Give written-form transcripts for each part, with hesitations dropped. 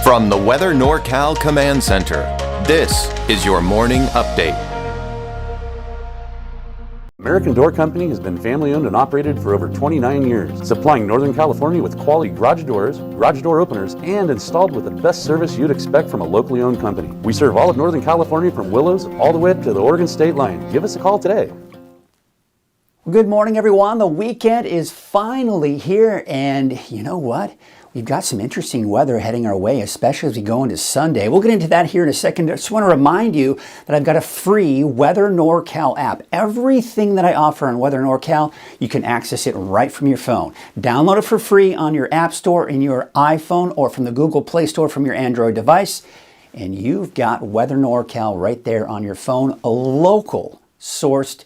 From the Weather NorCal Command Center, this is your morning update. American Door Company has been family-owned and operated for over 29 years, supplying Northern California with quality garage doors, garage door openers, and installed with the best service you'd expect from a locally owned company. We serve all of Northern California from Willows all the way up to the Oregon state line. Give us a call today. Good morning, everyone. The weekend is finally here, and you know what? We've got some interesting weather heading our way, especially as we go into Sunday. We'll get into that here in a second. I just want to remind you that I've got a free Weather NorCal app. Everything that I offer on Weather NorCal, you can access it right from your phone. Download it for free on your App Store in your iPhone or from the Google Play Store from your Android device. And you've got Weather NorCal right there on your phone, a local sourced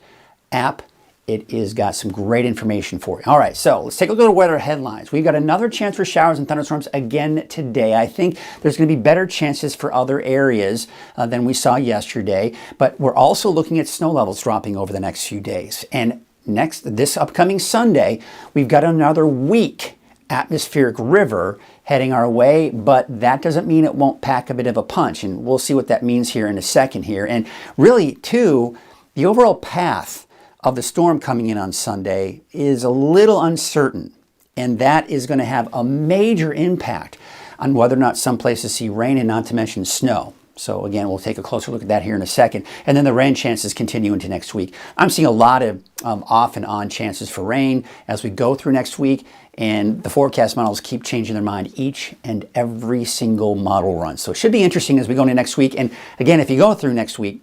app. It has got some great information for you. All right, so let's take a look at the weather headlines. We've got another chance for showers and thunderstorms again today. I think there's going to be better chances for other areas than we saw yesterday, but we're also looking at snow levels dropping over the next few days. And this upcoming Sunday, we've got another weak atmospheric river heading our way, but that doesn't mean it won't pack a bit of a punch, and we'll see what that means here in a second here. And really, too, the overall path of the storm coming in on Sunday is a little uncertain, and that is going to have a major impact on whether or not some places see rain, and not to mention snow. So again, we'll take a closer look at that here in a second. And then the rain chances continue into next week. I'm seeing a lot of off and on chances for rain as we go through next week, and the forecast models keep changing their mind each and every single model run. So it should be interesting as we go into next week. And again, if you go through next week,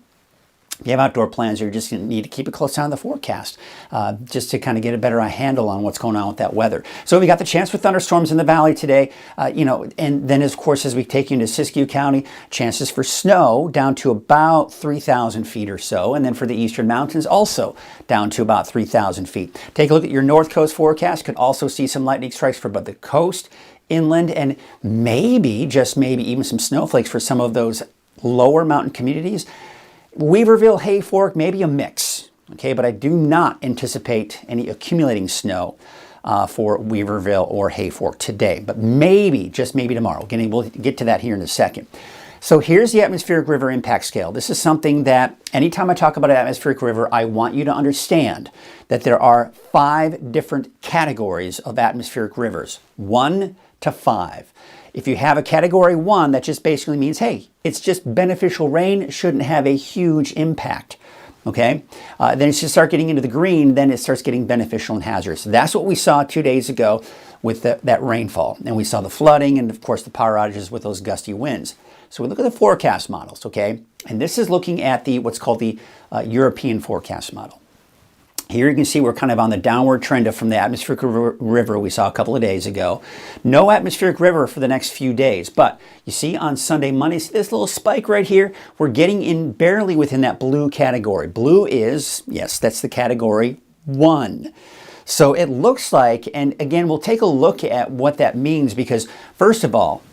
if you have outdoor plans, you're just going to need to keep a close eye on the forecast just to kind of get a better handle on what's going on with that weather. So we got the chance for thunderstorms in the valley today, and then of course as we take you into Siskiyou County, chances for snow down to about 3,000 feet or so, and then for the eastern mountains also down to about 3,000 feet. Take a look at your north coast forecast. Could also see some lightning strikes for both the coast, inland, and maybe, just maybe, even some snowflakes for some of those lower mountain communities. Weaverville, Hayfork, maybe a mix, okay? But I do not anticipate any accumulating snow for Weaverville or Hayfork today, but maybe, just maybe tomorrow. Again, we'll get to that here in a second. So here's the atmospheric river impact scale. This is something that anytime I talk about an atmospheric river, I want you to understand that there are 5 different categories of atmospheric rivers, 1 to 5. If you have a category 1, that just basically means, hey, it's just beneficial rain, shouldn't have a huge impact, okay? Then as you start getting into the green, then it starts getting beneficial and hazardous. So that's what we saw 2 days ago with that rainfall. And we saw the flooding and, of course, the power outages with those gusty winds. So we look at the forecast models, okay? And this is looking at what's called the European forecast model. Here you can see we're kind of on the downward trend from the atmospheric river we saw a couple of days ago. No atmospheric river for the next few days, but you see on Sunday, Monday, see this little spike right here? We're getting in barely within that blue category. Blue is, yes, that's the category 1. So it looks like, and again, we'll take a look at what that means, because first of all,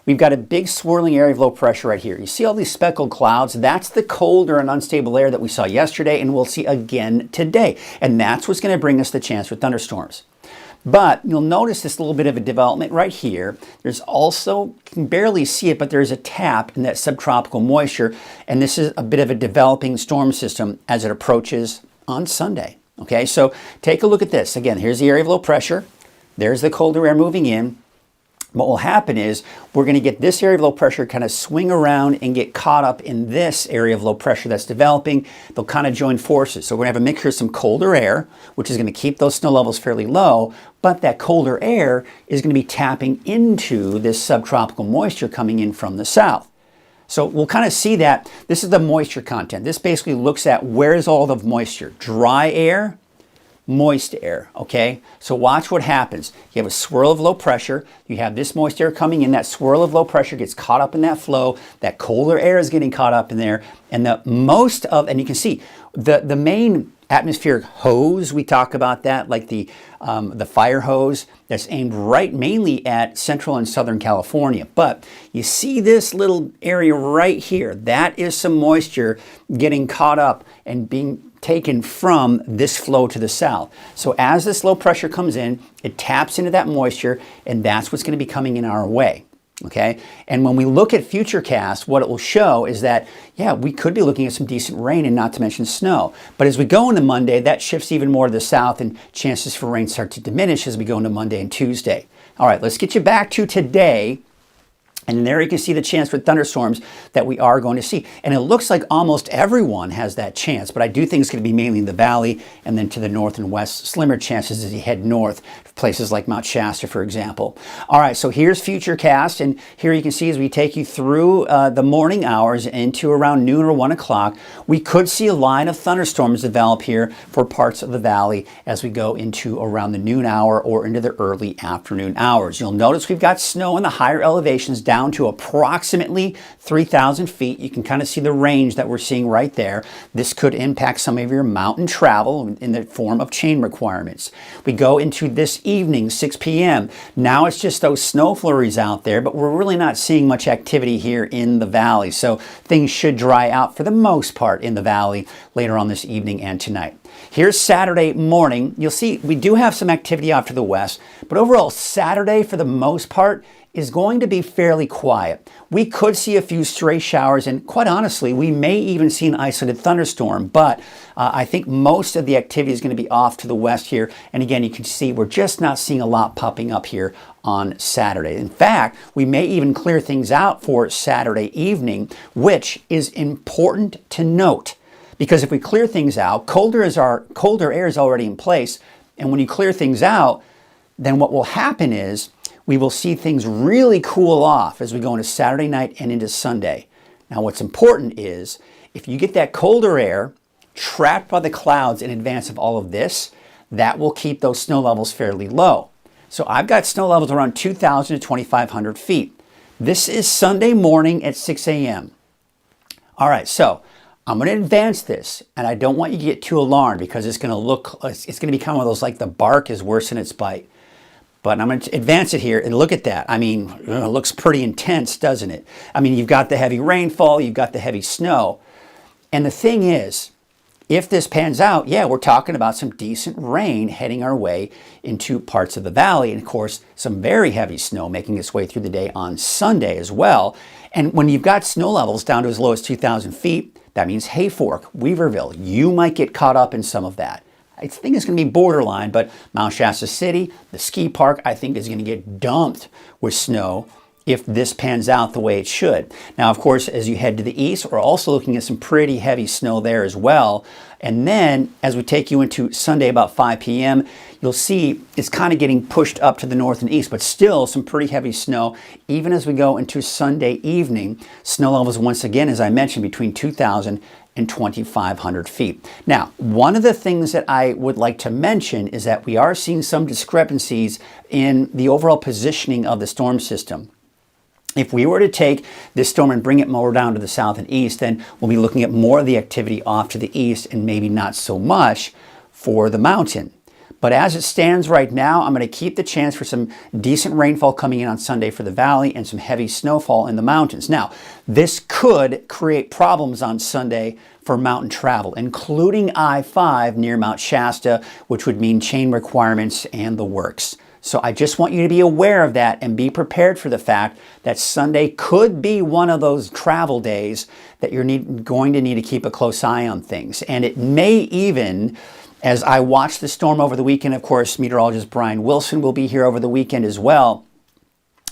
we've got a big swirling area of low pressure right here. You see all these speckled clouds? That's the colder and unstable air that we saw yesterday and we'll see again today. And that's what's going to bring us the chance for thunderstorms. But you'll notice this little bit of a development right here. There's also, you can barely see it, but there's a tap in that subtropical moisture. And this is a bit of a developing storm system as it approaches on Sunday. Okay, so take a look at this. Again, here's the area of low pressure. There's the colder air moving in. What will happen is we're going to get this area of low pressure kind of swing around and get caught up in this area of low pressure that's developing. They'll kind of join forces. So we're going to have a mixture of some colder air, which is going to keep those snow levels fairly low, but that colder air is going to be tapping into this subtropical moisture coming in from the south. So we'll kind of see that. This is the moisture content. This basically looks at where's all the moisture. Dry air, moist air, okay? So watch what happens. You have a swirl of low pressure. You have this moist air coming in. That swirl of low pressure gets caught up in that flow. That colder air is getting caught up in there. And and you can see the main atmospheric hose, we talk about that, like the fire hose that's aimed right mainly at central and southern California. But you see this little area right here. That is some moisture getting caught up and being taken from this flow to the south. So as this low pressure comes in, it taps into that moisture, and that's what's going to be coming in our way. Okay, and when we look at Futurecast, what it will show is that, yeah, we could be looking at some decent rain and not to mention snow. But as we go into Monday, that shifts even more to the south and chances for rain start to diminish as we go into Monday and Tuesday. All right, let's get you back to today. And there you can see the chance for thunderstorms that we are going to see. And it looks like almost everyone has that chance, but I do think it's going to be mainly in the valley and then to the north and west, slimmer chances as you head north, places like Mount Shasta, for example. All right, so here's Futurecast, and here you can see as we take you through the morning hours into around noon or 1 o'clock, we could see a line of thunderstorms develop here for parts of the valley as we go into around the noon hour or into the early afternoon hours. You'll notice we've got snow in the higher elevations down to approximately 3,000 feet. You can kind of see the range that we're seeing right there. This could impact some of your mountain travel in the form of chain requirements. We go into this evening, 6 p.m. Now it's just those snow flurries out there, but we're really not seeing much activity here in the valley. So things should dry out for the most part in the valley later on this evening and tonight. Here's Saturday morning. You'll see we do have some activity off to the west, but overall Saturday for the most part is going to be fairly quiet. We could see a few stray showers, and quite honestly, we may even see an isolated thunderstorm, but I think most of the activity is going to be off to the west here. And again, you can see we're just not seeing a lot popping up here on Saturday. In fact, we may even clear things out for Saturday evening, which is important to note. Because if we clear things out, colder air is already in place, and when you clear things out, then what will happen is we will see things really cool off as we go into Saturday night and into Sunday. Now, what's important is if you get that colder air trapped by the clouds in advance of all of this, that will keep those snow levels fairly low. So I've got snow levels around 2,000 to 2,500 feet. This is Sunday morning at 6 a.m. All right, so I'm going to advance this, and I don't want you to get too alarmed because it's going to become one of those like the bark is worse than its bite. But I'm going to advance it here and look at that. I mean, it looks pretty intense, doesn't it? I mean, you've got the heavy rainfall, you've got the heavy snow. And the thing is, if this pans out, yeah, we're talking about some decent rain heading our way into parts of the valley. And of course, some very heavy snow making its way through the day on Sunday as well. And when you've got snow levels down to as low as 2,000 feet, that means Hayfork, Weaverville, you might get caught up in some of that. I think it's going to be borderline, but Mount Shasta City, the ski park, I think is going to get dumped with snow if this pans out the way it should. Now, of course, as you head to the east, we're also looking at some pretty heavy snow there as well. And then as we take you into Sunday about 5 p.m., you'll see it's kind of getting pushed up to the north and east, but still some pretty heavy snow. Even as we go into Sunday evening, snow levels once again, as I mentioned, between 2,000 and 2,500 feet. Now, one of the things that I would like to mention is that we are seeing some discrepancies in the overall positioning of the storm system. If we were to take this storm and bring it more down to the south and east, then we'll be looking at more of the activity off to the east and maybe not so much for the mountain. But as it stands right now, I'm going to keep the chance for some decent rainfall coming in on Sunday for the valley and some heavy snowfall in the mountains. Now, this could create problems on Sunday for mountain travel, including I-5 near Mount Shasta, which would mean chain requirements and the works. So I just want you to be aware of that and be prepared for the fact that Sunday could be one of those travel days that you're going to need to keep a close eye on things. And it may even, as I watch the storm over the weekend, of course, meteorologist Brian Wilson will be here over the weekend as well,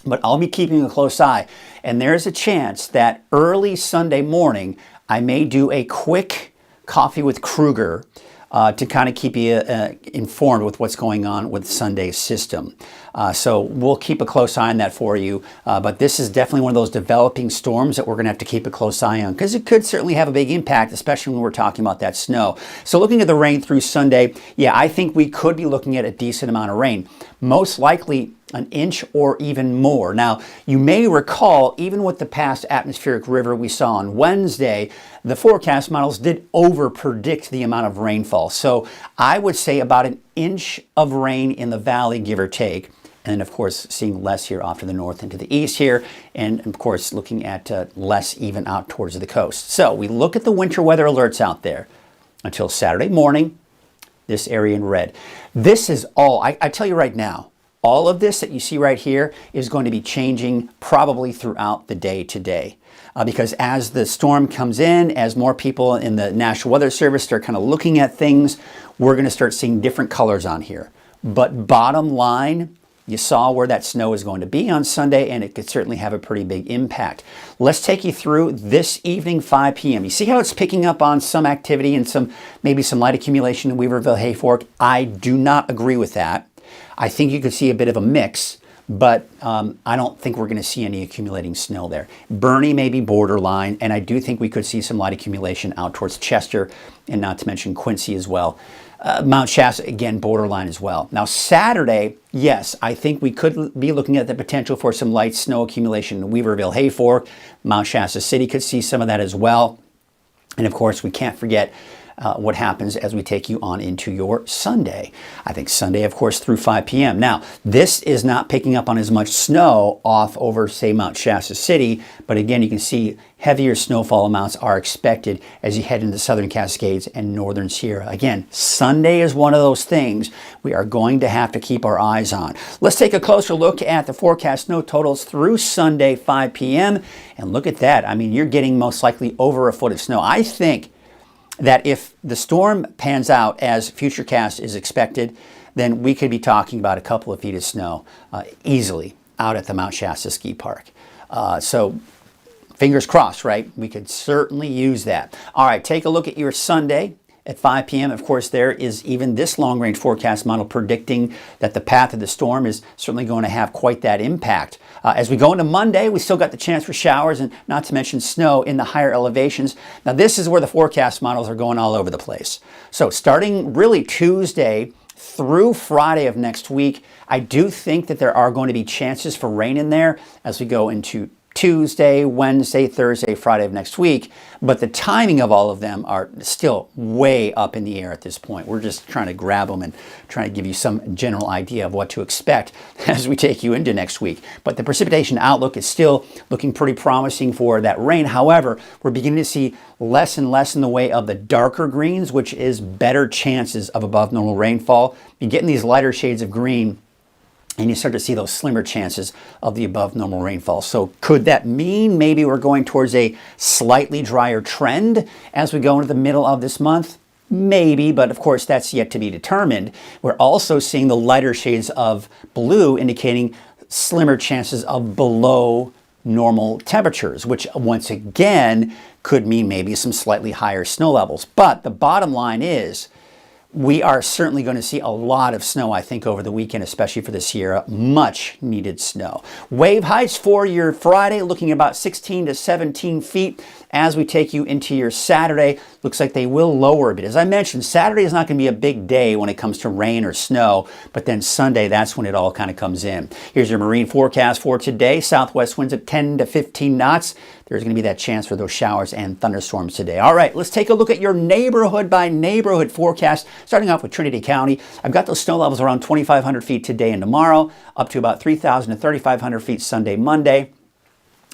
but I'll be keeping a close eye. And there's a chance that early Sunday morning, I may do a quick coffee with Kruger to kind of keep you informed with what's going on with Sunday's system. So we'll keep a close eye on that for you. But this is definitely one of those developing storms that we're going to have to keep a close eye on because it could certainly have a big impact, especially when we're talking about that snow. So looking at the rain through Sunday, yeah, I think we could be looking at a decent amount of rain. Most likely an inch or even more. Now, you may recall, even with the past atmospheric river we saw on Wednesday, the forecast models did over-predict the amount of rainfall. So I would say about an inch of rain in the valley, give or take. And then, of course, seeing less here off to the north and to the east here. And, of course, looking at less even out towards the coast. So we look at the winter weather alerts out there until Saturday morning, this area in red. This is all, I tell you right now, All of this that you see right here is going to be changing probably throughout the day today. Because as the storm comes in, as more people in the National Weather Service start kind of looking at things, we're going to start seeing different colors on here. But bottom line, you saw where that snow is going to be on Sunday, and it could certainly have a pretty big impact. Let's take you through this evening, 5 p.m. You see how it's picking up on some activity and maybe some light accumulation in Weaverville, Hayfork? I do not agree with that. I think you could see a bit of a mix, but I don't think we're going to see any accumulating snow there. Bernie may be borderline, and I do think we could see some light accumulation out towards Chester, and not to mention Quincy as well. Mount Shasta, again, borderline as well. Now, Saturday, yes, I think we could be looking at the potential for some light snow accumulation in Weaverville, Hayfork. Mount Shasta City could see some of that as well. And of course, we can't forget what happens as we take you on into your Sunday. I think Sunday, of course, through 5 p.m. Now, this is not picking up on as much snow off over, say, Mount Shasta City, but again, you can see heavier snowfall amounts are expected as you head into the Southern Cascades and Northern Sierra. Again, Sunday is one of those things we are going to have to keep our eyes on. Let's take a closer look at the forecast snow totals through Sunday, 5 p.m. And look at that. I mean, you're getting most likely over a foot of snow. I think that if the storm pans out as Futurecast is expected, then we could be talking about a couple of feet of snow easily out at the Mount Shasta Ski Park. So fingers crossed, right? We could certainly use that. All right, take a look at your Sunday at 5 p.m. Of course, there is even this long-range forecast model predicting that the path of the storm is certainly going to have quite that impact. As we go into Monday, we still got the chance for showers and not to mention snow in the higher elevations. Now, this is where the forecast models are going all over the place. So starting really Tuesday through Friday of next week, I do think that there are going to be chances for rain in there as we go into Tuesday, Wednesday, Thursday, Friday of next week, but the timing of all of them are still way up in the air at this point. We're just trying to grab them and trying to give you some general idea of what to expect as we take you into next week. But the precipitation outlook is still looking pretty promising for that rain. However, we're beginning to see less and less in the way of the darker greens, which is better chances of above normal rainfall. You're getting these lighter shades of green, and you start to see those slimmer chances of the above normal rainfall. So could that mean maybe we're going towards a slightly drier trend as we go into the middle of this month? Maybe, but of course that's yet to be determined. We're also seeing the lighter shades of blue indicating slimmer chances of below normal temperatures, which once again could mean maybe some slightly higher snow levels. But the bottom line is, we are certainly going to see a lot of snow, I think, over the weekend, especially for the Sierra. Much needed snow. Wave heights for your Friday, looking at about 16 to 17 feet. As we take you into your Saturday, looks like they will lower a bit. As I mentioned, Saturday is not going to be a big day when it comes to rain or snow, but then Sunday, that's when it all kind of comes in. Here's your marine forecast for today. Southwest winds at 10 to 15 knots. There's going to be that chance for those showers and thunderstorms today. All right, let's take a look at your neighborhood by neighborhood forecast, starting off with Trinity County. I've got those snow levels around 2,500 feet today and tomorrow, up to about 3,000 to 3,500 feet Sunday, Monday.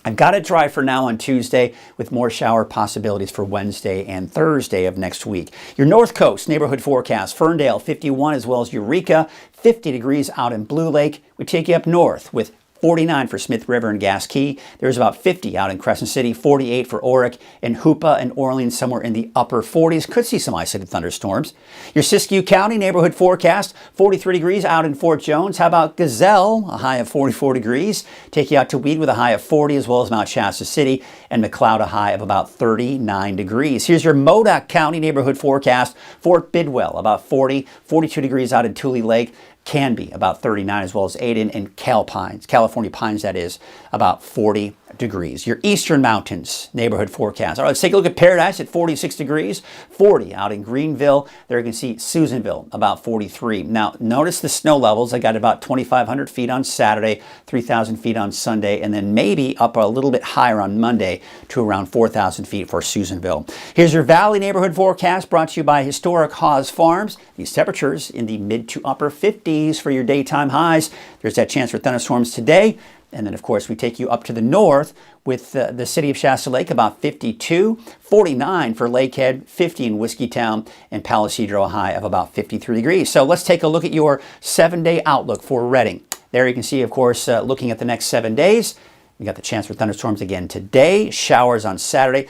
I've got it dry for now on Tuesday with more shower possibilities for Wednesday and Thursday of next week. Your North Coast neighborhood forecast, Ferndale 51 as well as Eureka, 50 degrees out in Blue Lake. We take you up north with 49 for Smith River and Gas Key. There's about 50 out in Crescent City, 48 for Oric, and Hoopa and Orleans somewhere in the upper 40s. Could see some isolated thunderstorms. Your Siskiyou County neighborhood forecast, 43 degrees out in Fort Jones. How about Gazelle, a high of 44 degrees. Take you out to Weed with a high of 40, as well as Mount Shasta City, and McLeod a high of about 39 degrees. Here's your Modoc County neighborhood forecast. Fort Bidwell, about 40, 42 degrees out in Tule Lake. Canby, about 39, as well as Aden, and California Pines, that is, about 40 degrees. Your Eastern Mountains neighborhood forecast. All right, let's take a look at Paradise at 46 degrees, 40 out in Greenville. There you can see Susanville, about 43. Now, notice the snow levels. I got about 2,500 feet on Saturday, 3,000 feet on Sunday, and then maybe up a little bit higher on Monday to around 4,000 feet for Susanville. Here's your Valley neighborhood forecast brought to you by Historic Haas Farms. These temperatures in the mid to upper 50s for your daytime highs. There's that chance for thunderstorms today. And then, of course, we take you up to the north with the city of Shasta Lake, about 52, 49 for Lakehead, 50 in Whiskeytown, and Palo Cedro a high of about 53 degrees. So let's take a look at your 7-day outlook for Redding. There you can see, of course, looking at the next 7 days, we got the chance for thunderstorms again today, showers on Saturday.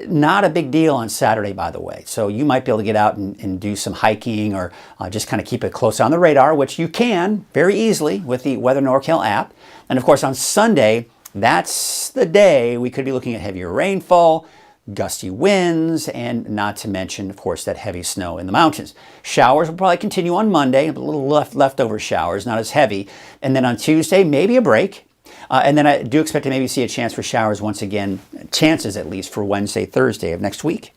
Not a big deal on Saturday, by the way. So you might be able to get out and do some hiking or just kind of keep it close on the radar, which you can very easily with the Weather NorCal app. And of course, on Sunday, that's the day we could be looking at heavier rainfall, gusty winds, and not to mention, of course, that heavy snow in the mountains. Showers will probably continue on Monday, a little leftover showers, not as heavy. And then on Tuesday, maybe a break. And then I do expect to maybe see a chance for showers once again, chances at least for Wednesday, Thursday of next week.